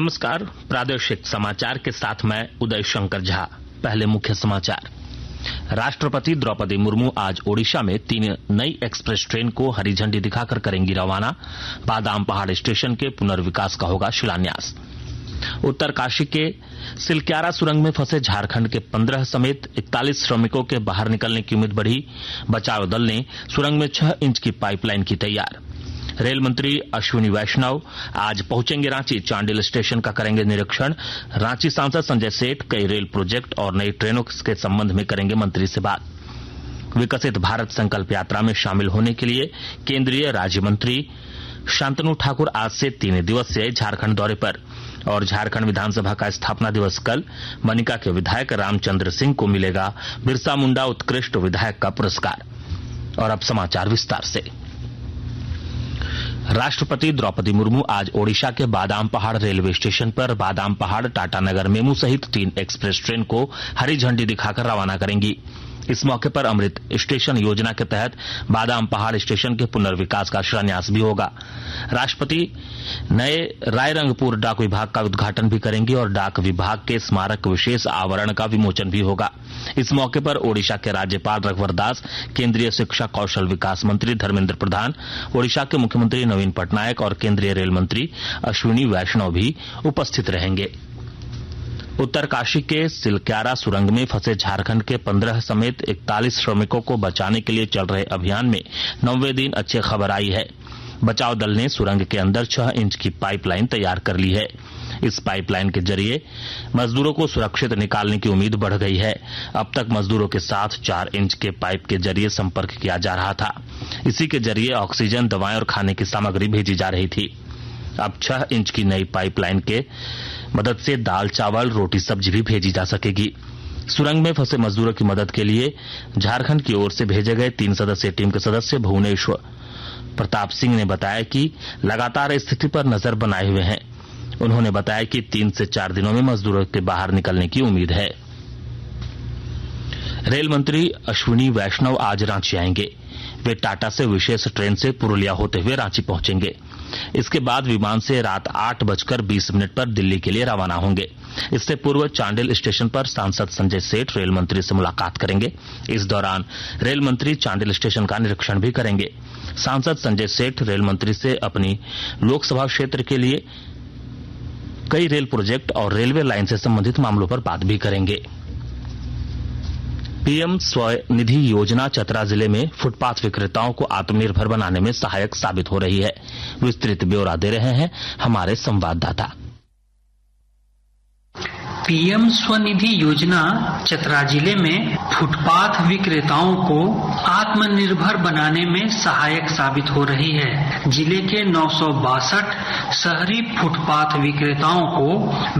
नमस्कार, प्रादेशिक समाचार के साथ मैं उदय शंकर झा। पहले मुख्य समाचार। राष्ट्रपति द्रौपदी मुर्मू आज ओडिशा में 3 नई एक्सप्रेस ट्रेन को हरी झंडी दिखाकर करेंगी रवाना। बादाम पहाड़ स्टेशन के पुनर्विकास का होगा शिलान्यास। उत्तरकाशी के सिलक्यारा सुरंग में फंसे झारखंड के 15 समेत 41 श्रमिकों के बाहर निकलने की उम्मीद बढ़ी। बचाव दल ने सुरंग में 6 इंच की पाइपलाइन की तैयार। रेल मंत्री अश्विनी वैष्णव आज पहुंचेंगे रांची। चांडिल स्टेशन का करेंगे निरीक्षण। रांची सांसद संजय सेठ कई रेल प्रोजेक्ट और नई ट्रेनों के संबंध में करेंगे मंत्री से बात। विकसित भारत संकल्प यात्रा में शामिल होने के लिए केंद्रीय राज्य मंत्री शांतनु ठाकुर आज से 3 दिवसीय झारखंड दौरे पर। और झारखंड विधानसभा का स्थापना दिवस कल। मनिका के विधायक रामचंद्र सिंह को मिलेगा बिरसा मुंडा उत्कृष्ट विधायक का पुरस्कार। और अब समाचार विस्तार से। राष्ट्रपति द्रौपदी मुर्मू आज ओडिशा के बादाम पहाड़ रेलवे स्टेशन पर बादाम पहाड़ टाटानगर मेमू सहित 3 एक्सप्रेस ट्रेन को हरी झंडी दिखाकर रवाना करेंगी। इस मौके पर अमृत स्टेशन योजना के तहत बादाम पहाड़ स्टेशन के पुनर्विकास का शिलान्यास भी होगा। राष्ट्रपति नए रायरंगपुर डाक विभाग का उद्घाटन भी करेंगे और डाक विभाग के स्मारक विशेष आवरण का विमोचन भी होगा। इस मौके पर ओडिशा के राज्यपाल रघुवर दास, केंद्रीय शिक्षा कौशल विकास मंत्री धर्मेंद्र प्रधान, ओडिशा के मुख्यमंत्री नवीन पटनायक और केंद्रीय रेल मंत्री अश्विनी वैष्णव भी उपस्थित रहेंगे। उत्तरकाशी के सिलक्यारा सुरंग में फंसे झारखंड के 15 समेत 41 श्रमिकों को बचाने के लिए चल रहे अभियान में 9वें दिन अच्छी खबर आई है। बचाव दल ने सुरंग के अंदर 6 इंच की पाइपलाइन तैयार कर ली है। इस पाइपलाइन के जरिए मजदूरों को सुरक्षित निकालने की उम्मीद बढ़ गई है। अब तक मजदूरों के साथ 4 इंच के पाइप के जरिए संपर्क किया जा रहा था। इसी के जरिए ऑक्सीजन, दवाएं और खाने की सामग्री भेजी जा रही थी। अब 6 इंच की नई पाइपलाइन के मदद से दाल, चावल, रोटी, सब्जी भी भेजी जा सकेगी। सुरंग में फंसे मजदूरों की मदद के लिए झारखंड की ओर से भेजे गए 3 सदस्यीय टीम के सदस्य भुवनेश्वर प्रताप सिंह ने बताया कि लगातार स्थिति पर नजर बनाए हुए हैं। उन्होंने बताया कि 3 से 4 दिनों में मजदूरों के बाहर निकलने की उम्मीद है। रेल मंत्री अश्विनी वैष्णव आज रांची आएंगे। वे टाटा से विशेष ट्रेन से पुरुलिया होते हुए रांची पहुंचेंगे। इसके बाद विमान से रात 8:20 पर दिल्ली के लिए रवाना होंगे। इससे पूर्व चांडिल स्टेशन पर सांसद संजय सेठ रेल मंत्री से मुलाकात करेंगे। इस दौरान रेल मंत्री चांडिल स्टेशन का निरीक्षण भी करेंगे। सांसद संजय सेठ रेल मंत्री से अपनी लोकसभा क्षेत्र के लिए कई रेल प्रोजेक्ट और रेलवे लाइन से संबंधित मामलों पर बात भी करेंगे। पीएम स्वनिधि योजना चतरा जिले में फुटपाथ विक्रेताओं को आत्मनिर्भर बनाने में सहायक साबित हो रही है। विस्तृत ब्यौरा दे रहे हैं हमारे संवाददाता। पीएम स्वनिधि योजना चतरा जिले में फुटपाथ विक्रेताओं को आत्मनिर्भर बनाने में सहायक साबित हो रही है। जिले के 962 शहरी फुटपाथ विक्रेताओं को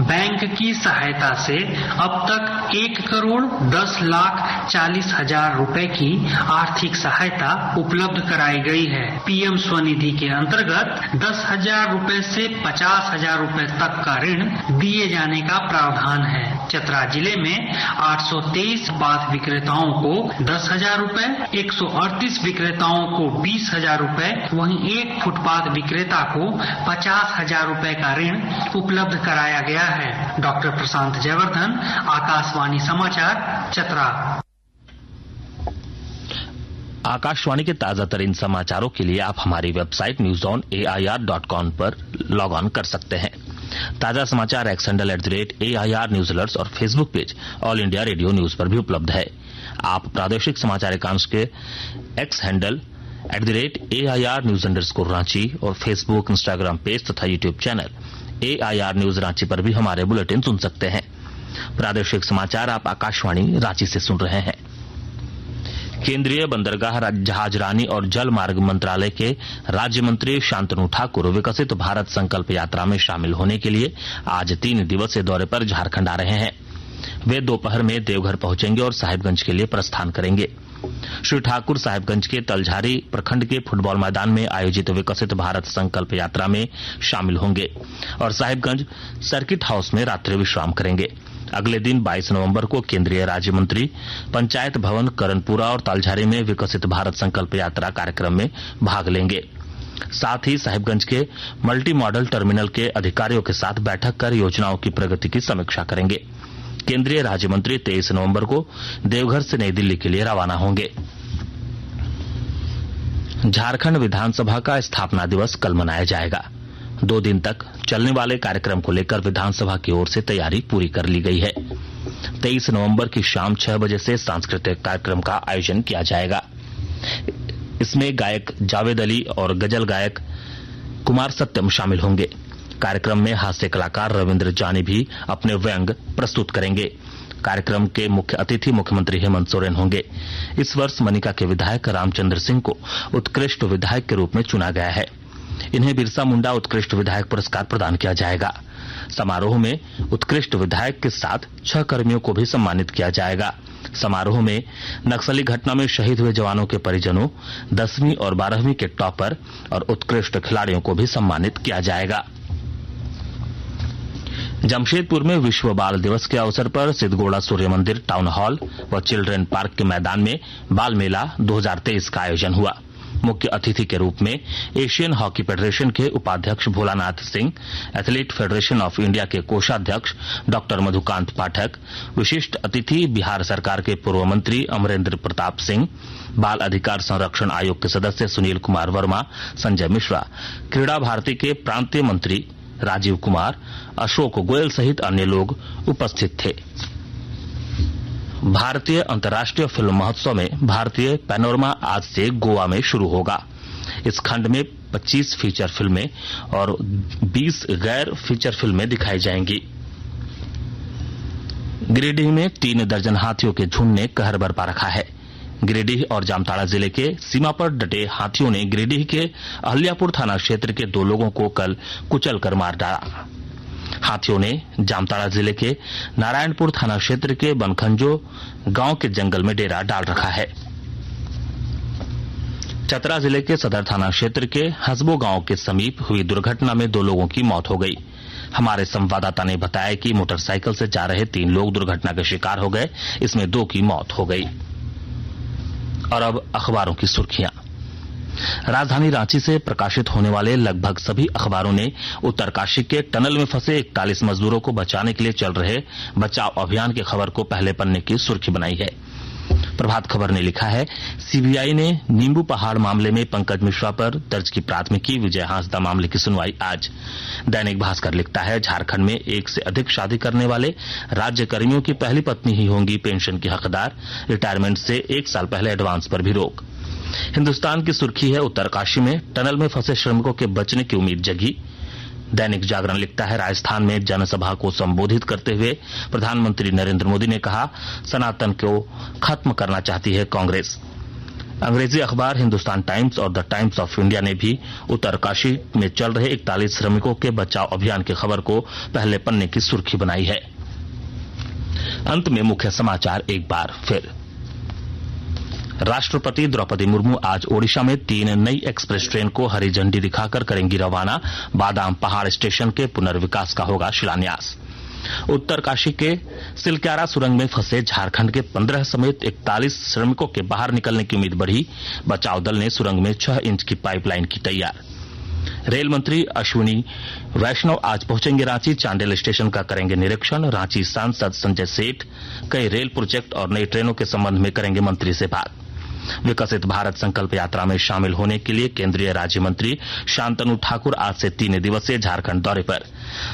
बैंक की सहायता से अब तक 1,10,40,000 रुपए की आर्थिक सहायता उपलब्ध कराई गई है। पीएम स्वनिधि के अंतर्गत 10,000 रुपए से 50,000 रुपए तक का ऋण दिए जाने का प्रावधान है। चतरा जिले में 823 पाथ विक्रेताओं को 10,000 रुपए, 138 विक्रेताओं को 20,000 रुपए, वहीं एक फुटपाथ विक्रेता को 50,000 रुपए का ऋण उपलब्ध कराया गया है। डॉक्टर प्रशांत जयवर्धन, आकाशवाणी समाचार, चतरा। आकाशवाणी के ताजा तरीन समाचारों के लिए आप हमारी वेबसाइट newsonair.com पर लॉग ऑन कर सकते हैं। ताजा समाचार X handle @AIR news alerts और Facebook page all India radio news पर भी उपलब्ध है। आप प्रादेशिक समाचार एकांश के X handle @AIR news Ranchi और फेसबुक, इंस्टाग्राम पेज तथा YouTube channel AIR news Ranchi पर भी हमारे बुलेटिन सुन सकते हैं। प्रादेशिक समाचार आप आकाशवाणी रांची से सुन रहे हैं। केंद्रीय बंदरगाह, जहाजरानी और जल मार्ग मंत्रालय के राज्य मंत्री शांतनु ठाकुर विकसित भारत संकल्प यात्रा में शामिल होने के लिए आज 3 दिवसीय दौरे पर झारखंड आ रहे हैं। वे दोपहर में देवघर पहुंचेंगे और साहिबगंज के लिए प्रस्थान करेंगे। श्री ठाकुर साहिबगंज के तलझारी प्रखंड के फुटबॉल मैदान में आयोजित विकसित भारत संकल्प यात्रा में शामिल होंगे और साहिबगंज सर्किट हाउस में रात्रि विश्राम करेंगे। अगले दिन 22 नवंबर को केंद्रीय राज्य मंत्री पंचायत भवन, करनपुरा और तालझारी में विकसित भारत संकल्प यात्रा कार्यक्रम में भाग लेंगे। साथ ही साहिबगंज के मल्टी मॉडल टर्मिनल के अधिकारियों के साथ बैठक कर योजनाओं की प्रगति की समीक्षा करेंगे। केंद्रीय राज्य मंत्री 23 नवंबर को देवघर से नई दिल्ली के लिए रवाना होंगे। झारखंड विधानसभा का स्थापना दिवस कल मनाया जाएगा। 2 दिन तक चलने वाले कार्यक्रम को लेकर विधानसभा की ओर से तैयारी पूरी कर ली गई है। 23 नवंबर की शाम 6 बजे से सांस्कृतिक कार्यक्रम का आयोजन किया जाएगा। इसमें गायक जावेद अली और गजल गायक कुमार सत्यम शामिल होंगे। कार्यक्रम में हास्य कलाकार रविंद्र जानी भी अपने व्यंग प्रस्तुत करेंगे। कार्यक्रम के मुख्य अतिथि मुख्यमंत्री हेमंत सोरेन होंगे। इस वर्ष मनिका के विधायक रामचंद्र सिंह को उत्कृष्ट विधायक के रूप में चुना गया है। इन्हें बिरसा मुंडा उत्कृष्ट विधायक पुरस्कार प्रदान किया जाएगा। समारोह में उत्कृष्ट विधायक के साथ 6 कर्मियों को भी सम्मानित किया जाएगा। समारोह में नक्सली घटना में शहीद हुए जवानों के परिजनों, 10वीं और 12वीं के टॉपर और उत्कृष्ट खिलाड़ियों को भी सम्मानित किया जाएगा। जमशेदपुर में विश्व बाल दिवस के अवसर पर सिद्धगोड़ा सूर्य मंदिर टाउन हॉल व चिल्ड्रेन पार्क के मैदान में बाल मेला 2023 का आयोजन हुआ। मुख्य अतिथि के रूप में एशियन हॉकी फेडरेशन के उपाध्यक्ष Bholanath Singh, athlete federation of India के कोषाध्यक्ष डॉक्टर मधुकांत पाठक, विशिष्ट अतिथि बिहार सरकार के पूर्व मंत्री अमरेंद्र प्रताप सिंह, बाल अधिकार संरक्षण आयोग के सदस्य सुनील कुमार वर्मा, संजय मिश्रा, क्रीड़ा भारती के प्रांतीय मंत्री राजीव कुमार, अशोक गोयल सहित अन्य लोग उपस्थित थे। भारतीय अंतर्राष्ट्रीय फिल्म महोत्सव में भारतीय पैनोरमा आज से गोवा में शुरू होगा। इस खंड में 25 फीचर फिल्में और 20 गैर फीचर फिल्में दिखाई जाएंगी। गिरिडीह में 3 दर्जन हाथियों के झुंड ने कहर बरपा रखा है। गिरिडीह और जामताड़ा जिले के सीमा पर डटे हाथियों ने गिरिडीह के अहल्यापुर थाना क्षेत्र के 2 लोगों को कल कुचल कर मार डाला। हाथियों ने जामताड़ा जिले के नारायणपुर थाना क्षेत्र के बनखंजो गांव के जंगल में डेरा डाल रखा है। चतरा जिले के सदर थाना क्षेत्र के हसबो गांव के समीप हुई दुर्घटना में 2 लोगों की मौत हो गई। हमारे संवाददाता ने बताया कि मोटरसाइकिल से जा रहे 3 लोग दुर्घटना के शिकार हो गए। इसमें 2 की मौत हो गई। और अब अखबारों की सुर्खियां। राजधानी रांची से प्रकाशित होने वाले लगभग सभी अखबारों ने उत्तरकाशी के टनल में फंसे 41 मजदूरों को बचाने के लिए चल रहे बचाव अभियान की खबर को पहले पन्ने की सुर्खी बनाई है। प्रभात खबर ने लिखा है, सीबीआई ने नींबू पहाड़ मामले में पंकज मिश्रा पर दर्ज की प्राथमिकी, विजय हांसदा मामले की सुनवाई आज। दैनिक भास्कर लिखता है, झारखंड में 1 से अधिक शादी करने वाले राज्य कर्मियों की पहली पत्नी ही होंगी पेंशन की हकदार, रिटायरमेंट से 1 साल पहले एडवांस पर भी रोक। हिंदुस्तान की सुर्खी है, उत्तरकाशी में टनल में फंसे श्रमिकों के बचने की उम्मीद जगी। दैनिक जागरण लिखता है, राजस्थान में जनसभा को संबोधित करते हुए प्रधानमंत्री नरेंद्र मोदी ने कहा, सनातन को खत्म करना चाहती है कांग्रेस। अंग्रेजी अखबार हिंदुस्तान टाइम्स और द टाइम्स ऑफ इंडिया ने भी उत्तरकाशी में चल रहे 41 श्रमिकों के बचाव अभियान की खबर को पहले पन्ने की सुर्खी बनाई है। अंत में मुख्य समाचार एक बार फिर। राष्ट्रपति द्रौपदी मुर्मू आज ओडिशा में 3 नई एक्सप्रेस ट्रेन को हरी झंडी दिखाकर करेंगी रवाना। बादाम पहाड़ स्टेशन के पुनर्विकास का होगा शिलान्यास। उत्तरकाशी के सिलक्यारा सुरंग में फंसे झारखंड के 15 समेत 41 श्रमिकों के बाहर निकलने की उम्मीद बढ़ी। बचाव दल ने सुरंग में 6 इंच की पाइपलाइन की तैयार। रेल मंत्री अश्विनी वैष्णव आज पहुंचेंगे रांची, चांडिल स्टेशन का करेंगे निरीक्षण। रांची सांसद संजय सेठ कई रेल प्रोजेक्ट और नई ट्रेनों के संबंध में करेंगे मंत्री से बात। विकसित भारत संकल्प यात्रा में शामिल होने के लिए केंद्रीय राज्य मंत्री शांतनु ठाकुर आज से 3 दिवसीय झारखंड दौरे पर।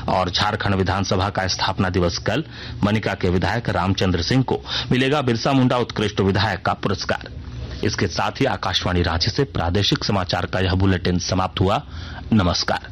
और झारखंड विधानसभा का स्थापना दिवस कल। मनिका के विधायक रामचंद्र सिंह को मिलेगा बिरसा मुंडा उत्कृष्ट विधायक का पुरस्कार। इसके साथ ही आकाशवाणी रांची से प्रादेशिक समाचार का यह बुलेटिन समाप्त हुआ। नमस्कार।